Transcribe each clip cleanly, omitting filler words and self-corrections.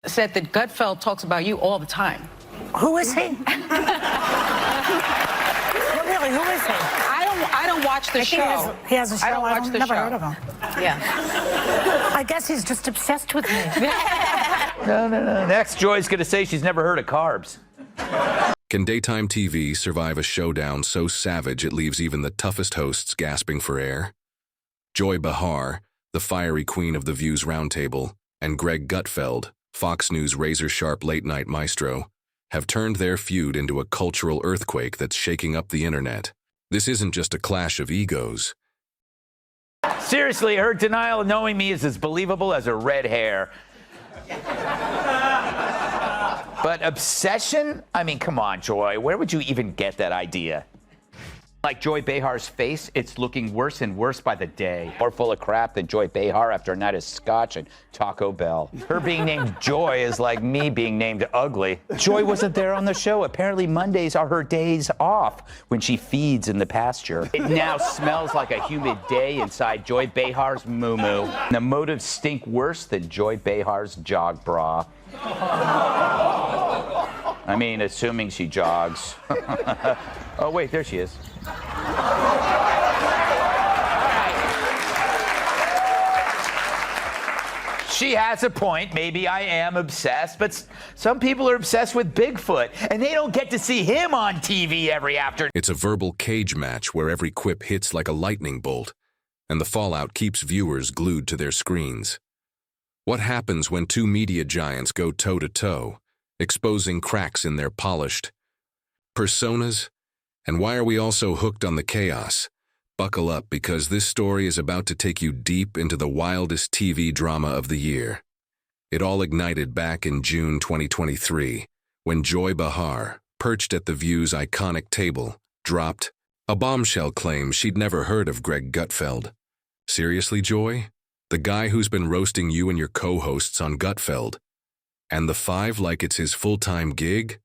said that Gutfeld talks about you all the time. Who is he? Really, who is he? I don't watch the show. He has a show. I don't watch the never show. heard of him. Yeah. I guess he's just obsessed with me. No. Next, Joy's going to say she's never heard of carbs. Can daytime TV survive a showdown so savage it leaves even the toughest hosts gasping for air? Joy Behar, the fiery queen of the View's roundtable, and Greg Gutfeld, Fox News razor-sharp late-night maestro, have turned their feud into a cultural earthquake that's shaking up the internet. This isn't just a clash of egos. Seriously, her denial of knowing me is as believable as her red hair. But obsession? I mean, come on, Joy. Where would you even get that idea? Like Joy Behar's face, it's looking worse and worse by the day. More full of crap than Joy Behar after a night of scotch and Taco Bell. Her being named Joy is like me being named ugly. Joy wasn't there on the show. Apparently Mondays are her days off when she feeds in the pasture. It now smells like a humid day inside Joy Behar's moo-moo. The motives stink worse than Joy Behar's jog bra. I mean, assuming she jogs. Oh, wait, there she is. She has a point. Maybe I am obsessed, but some people are obsessed with Bigfoot, and they don't get to see him on TV every afternoon. It's a verbal cage match where every quip hits like a lightning bolt, and the fallout keeps viewers glued to their screens. What happens when two media giants go toe-to-toe, exposing cracks in their polished personas? And why are we all so hooked on the chaos? Buckle up, because this story is about to take you deep into the wildest TV drama of the year. It all ignited back in June 2023, when Joy Behar, perched at The View's iconic table, dropped a bombshell claim she'd never heard of Greg Gutfeld. Seriously, Joy? The guy who's been roasting you and your co-hosts on Gutfeld? And the Five like it's his full-time gig?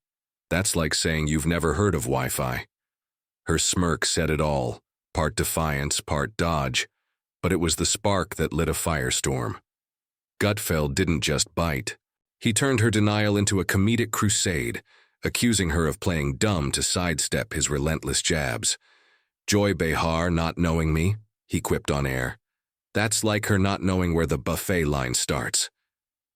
That's like saying you've never heard of Wi-Fi. Her smirk said it all, part defiance, part dodge, but it was the spark that lit a firestorm. Gutfeld didn't just bite. He turned her denial into a comedic crusade, accusing her of playing dumb to sidestep his relentless jabs. Joy Behar not knowing me, he quipped on air. That's like her not knowing where the buffet line starts.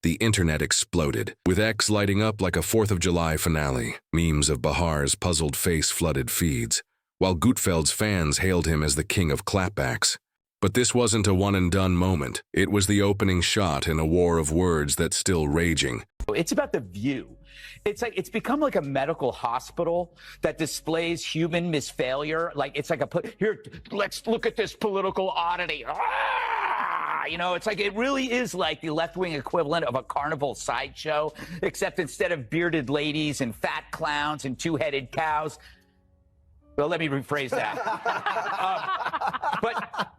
The internet exploded, with X lighting up like a 4th of July finale. Memes of Behar's puzzled face flooded feeds, while Gutfeld's fans hailed him as the king of clapbacks. But this wasn't a one-and-done moment. It was the opening shot in a war of words that's still raging. It's about the View. It's become like a medical hospital that displays human misfailure. Like it's like here, let's look at this political oddity. You know, it's like it really is like the left-wing equivalent of a carnival sideshow, except instead of bearded ladies and fat clowns and two-headed cows. Well, let me rephrase that. But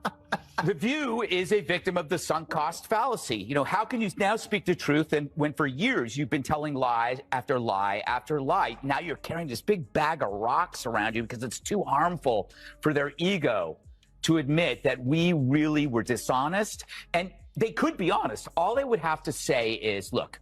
The View is a victim of the sunk cost fallacy. You know, how can you now speak the truth when for years you've been telling lie after lie after lie? Now you're carrying this big bag of rocks around you because it's too harmful for their ego to admit that we really were dishonest. And they could be honest. All they would have to say is, look,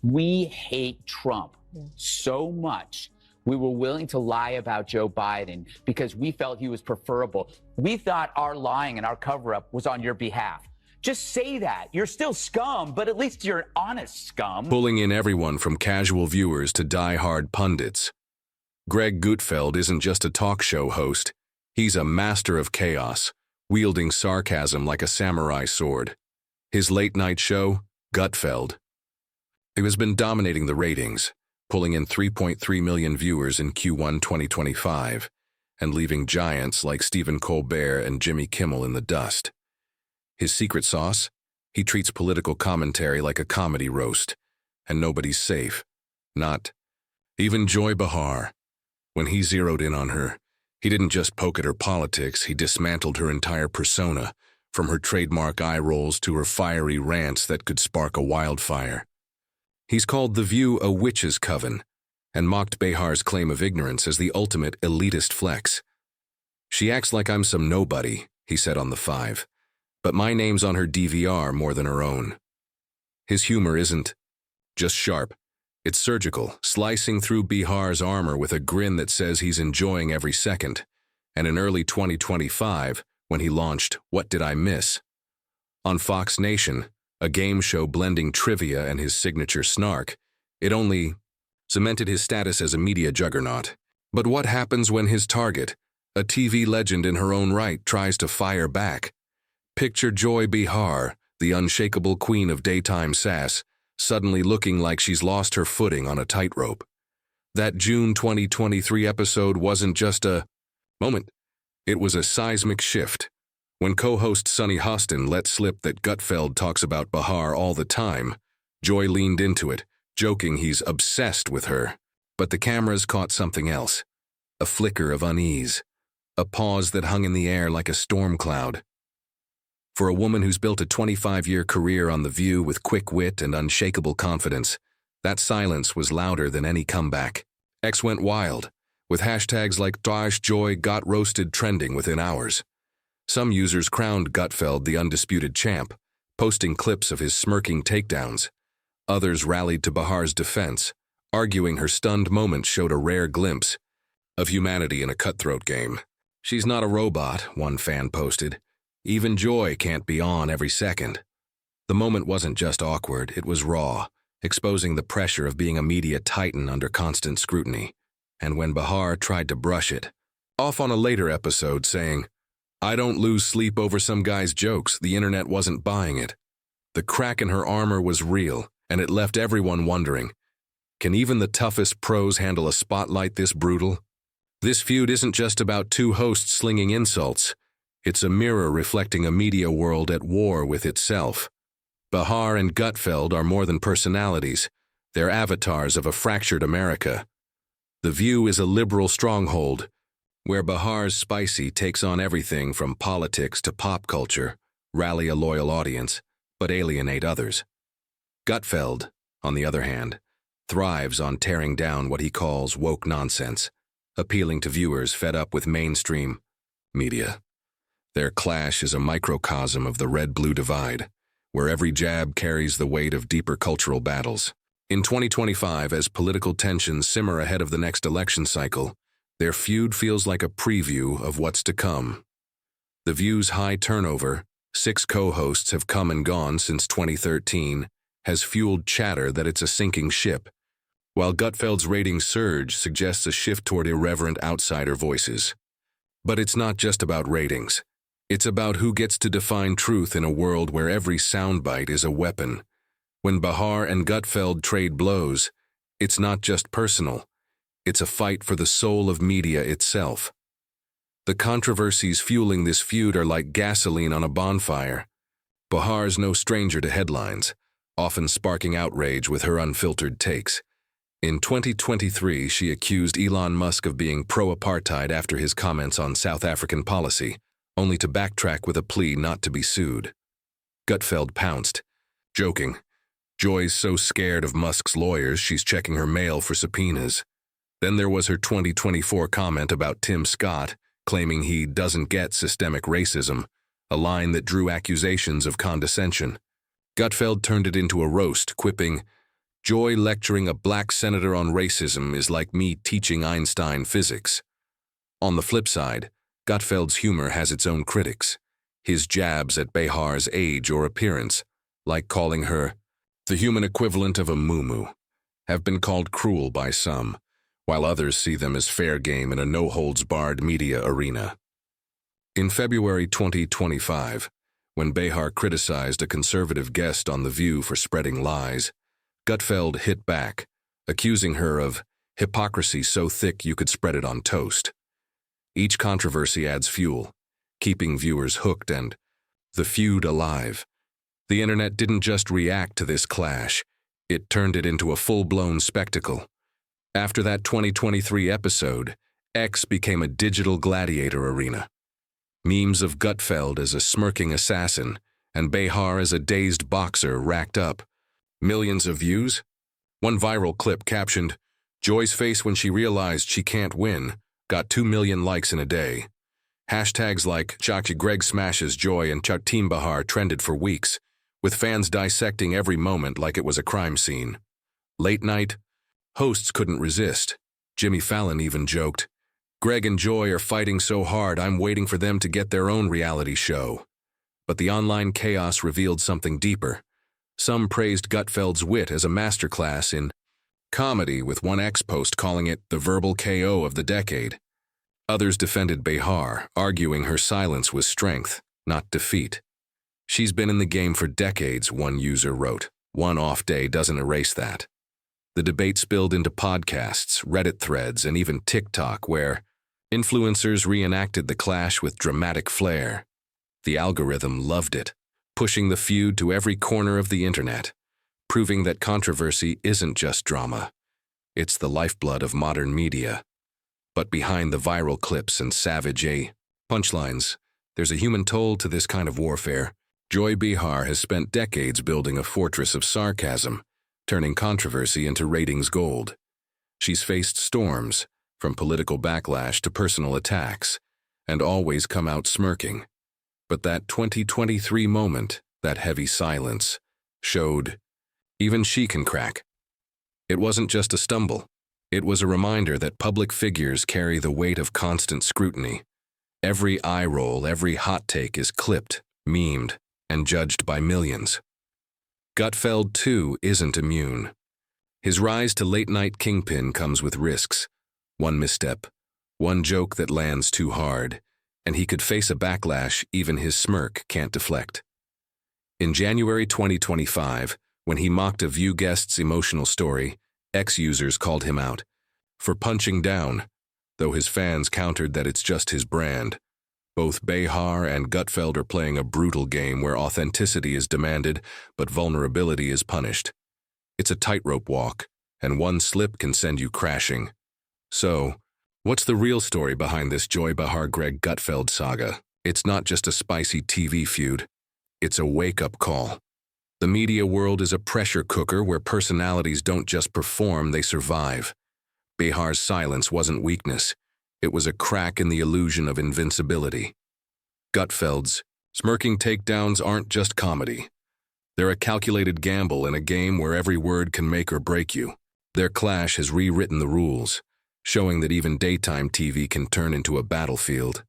we hate Trump so much. We were willing to lie about Joe Biden because we felt he was preferable. We thought our lying and our cover-up was on your behalf. Just say that. You're still scum, but at least you're honest scum. Pulling in everyone from casual viewers to die-hard pundits. Greg Gutfeld isn't just a talk show host. He's a master of chaos, wielding sarcasm like a samurai sword. His late-night show, Gutfeld. He has been dominating the ratings, pulling in 3.3 million viewers in Q1 2025, and leaving giants like Stephen Colbert and Jimmy Kimmel in the dust. His secret sauce? He treats political commentary like a comedy roast, and nobody's safe. Not even Joy Behar. When he zeroed in on her, he didn't just poke at her politics, he dismantled her entire persona, from her trademark eye rolls to her fiery rants that could spark a wildfire. He's called The View a witch's coven, and mocked Behar's claim of ignorance as the ultimate elitist flex. She acts like I'm some nobody, he said on The Five, but my name's on her DVR more than her own. His humor isn't just sharp. It's surgical, slicing through Behar's armor with a grin that says he's enjoying every second. And in early 2025, when he launched What Did I Miss? On Fox Nation, a game show blending trivia and his signature snark, it only cemented his status as a media juggernaut. But what happens when his target, a TV legend in her own right, tries to fire back? Picture Joy Behar, the unshakable queen of daytime sass, suddenly looking like she's lost her footing on a tightrope. That June 2023 episode wasn't just a moment. It was a seismic shift. When co-host Sunny Hostin let slip that Gutfeld talks about Behar all the time, Joy leaned into it, joking he's obsessed with her. But the cameras caught something else. A flicker of unease. A pause that hung in the air like a storm cloud. For a woman who's built a 25-year career on The View with quick wit and unshakable confidence, that silence was louder than any comeback. X went wild, with hashtags like #Joy got roasted trending within hours. Some users crowned Gutfeld the undisputed champ, posting clips of his smirking takedowns. Others rallied to Behar's defense, arguing her stunned moment showed a rare glimpse of humanity in a cutthroat game. She's not a robot, one fan posted. Even Joy can't be on every second. The moment wasn't just awkward, it was raw, exposing the pressure of being a media titan under constant scrutiny. And when Behar tried to brush it off on a later episode saying, "I don't lose sleep over some guy's jokes, the internet wasn't buying it," the crack in her armor was real, and it left everyone wondering, can even the toughest pros handle a spotlight this brutal? This feud isn't just about two hosts slinging insults. It's a mirror reflecting a media world at war with itself. Behar and Gutfeld are more than personalities. They're avatars of a fractured America. The View is a liberal stronghold, where Behar's spicy takes on everything from politics to pop culture, rally a loyal audience, but alienate others. Gutfeld, on the other hand, thrives on tearing down what he calls woke nonsense, appealing to viewers fed up with mainstream media. Their clash is a microcosm of the red-blue divide, where every jab carries the weight of deeper cultural battles. In 2025, as political tensions simmer ahead of the next election cycle, their feud feels like a preview of what's to come. The View's high turnover, 6 co-hosts have come and gone since 2013, has fueled chatter that it's a sinking ship, while Gutfeld's ratings surge suggests a shift toward irreverent outsider voices. But it's not just about ratings. It's about who gets to define truth in a world where every soundbite is a weapon. When Behar and Gutfeld trade blows, it's not just personal. It's a fight for the soul of media itself. The controversies fueling this feud are like gasoline on a bonfire. Behar's no stranger to headlines, often sparking outrage with her unfiltered takes. In 2023, she accused Elon Musk of being pro-apartheid after his comments on South African policy, only to backtrack with a plea not to be sued. Gutfeld pounced, joking, "Joy's so scared of Musk's lawyers she's checking her mail for subpoenas." Then there was her 2024 comment about Tim Scott, claiming he doesn't get systemic racism, a line that drew accusations of condescension. Gutfeld turned it into a roast, quipping, "Joy lecturing a black senator on racism is like me teaching Einstein physics." On the flip side, Gutfeld's humor has its own critics. His jabs at Behar's age or appearance, like calling her the human equivalent of a muumuu, have been called cruel by some, while others see them as fair game in a no-holds-barred media arena. In February 2025, when Behar criticized a conservative guest on The View for spreading lies, Gutfeld hit back, accusing her of hypocrisy so thick you could spread it on toast. Each controversy adds fuel, keeping viewers hooked and the feud alive. The internet didn't just react to this clash, it turned it into a full-blown spectacle. After that 2023 episode, X became a digital gladiator arena. Memes of Gutfeld as a smirking assassin and Behar as a dazed boxer racked up. Millions of views? One viral clip captioned, "Joy's face when she realized she can't win," got 2 million likes in a day. Hashtags like Greg smashes Joy and Team Behar trended for weeks, with fans dissecting every moment like it was a crime scene. Late night, hosts couldn't resist. Jimmy Fallon even joked, "Greg and Joy are fighting so hard, I'm waiting for them to get their own reality show." But the online chaos revealed something deeper. Some praised Gutfeld's wit as a masterclass in comedy, with one ex-post calling it the verbal KO of the decade. Others defended Behar, arguing her silence was strength, not defeat. "She's been in the game for decades," one user wrote. "One off day doesn't erase that." The debate spilled into podcasts, Reddit threads, and even TikTok, where influencers reenacted the clash with dramatic flair. The algorithm loved it, pushing the feud to every corner of the internet, proving that controversy isn't just drama. It's the lifeblood of modern media. But behind the viral clips and savage punchlines, there's a human toll to this kind of warfare. Joy Behar has spent decades building a fortress of sarcasm, turning controversy into ratings gold. She's faced storms, from political backlash to personal attacks, and always come out smirking. But that 2023 moment, that heavy silence, showed even she can crack. It wasn't just a stumble. It was a reminder that public figures carry the weight of constant scrutiny. Every eye roll, every hot take is clipped, memed, and judged by millions. Gutfeld, too, isn't immune. His rise to late-night kingpin comes with risks. One misstep, one joke that lands too hard, and he could face a backlash even his smirk can't deflect. In January 2025, when he mocked a View guest's emotional story, ex-users called him out for punching down, though his fans countered that it's just his brand. Both Behar and Gutfeld are playing a brutal game where authenticity is demanded, but vulnerability is punished. It's a tightrope walk, and one slip can send you crashing. So, what's the real story behind this Joy Behar-Greg Gutfeld saga? It's not just a spicy TV feud. It's a wake-up call. The media world is a pressure cooker where personalities don't just perform, they survive. Behar's silence wasn't weakness. It was a crack in the illusion of invincibility. Gutfeld's smirking takedowns aren't just comedy. They're a calculated gamble in a game where every word can make or break you. Their clash has rewritten the rules, showing that even daytime TV can turn into a battlefield.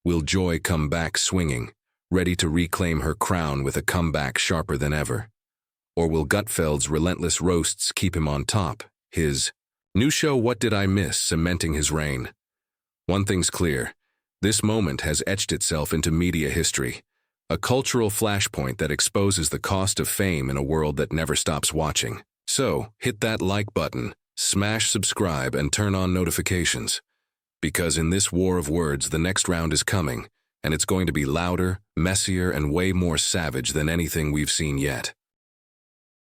Will Joy come back swinging, ready to reclaim her crown with a comeback sharper than ever? Or will Gutfeld's relentless roasts keep him on top, his new show What Did I Miss cementing his reign? One thing's clear, this moment has etched itself into media history, a cultural flashpoint that exposes the cost of fame in a world that never stops watching. So, hit that like button, smash subscribe, and turn on notifications. Because in this war of words, the next round is coming, and it's going to be louder, messier, and way more savage than anything we've seen yet.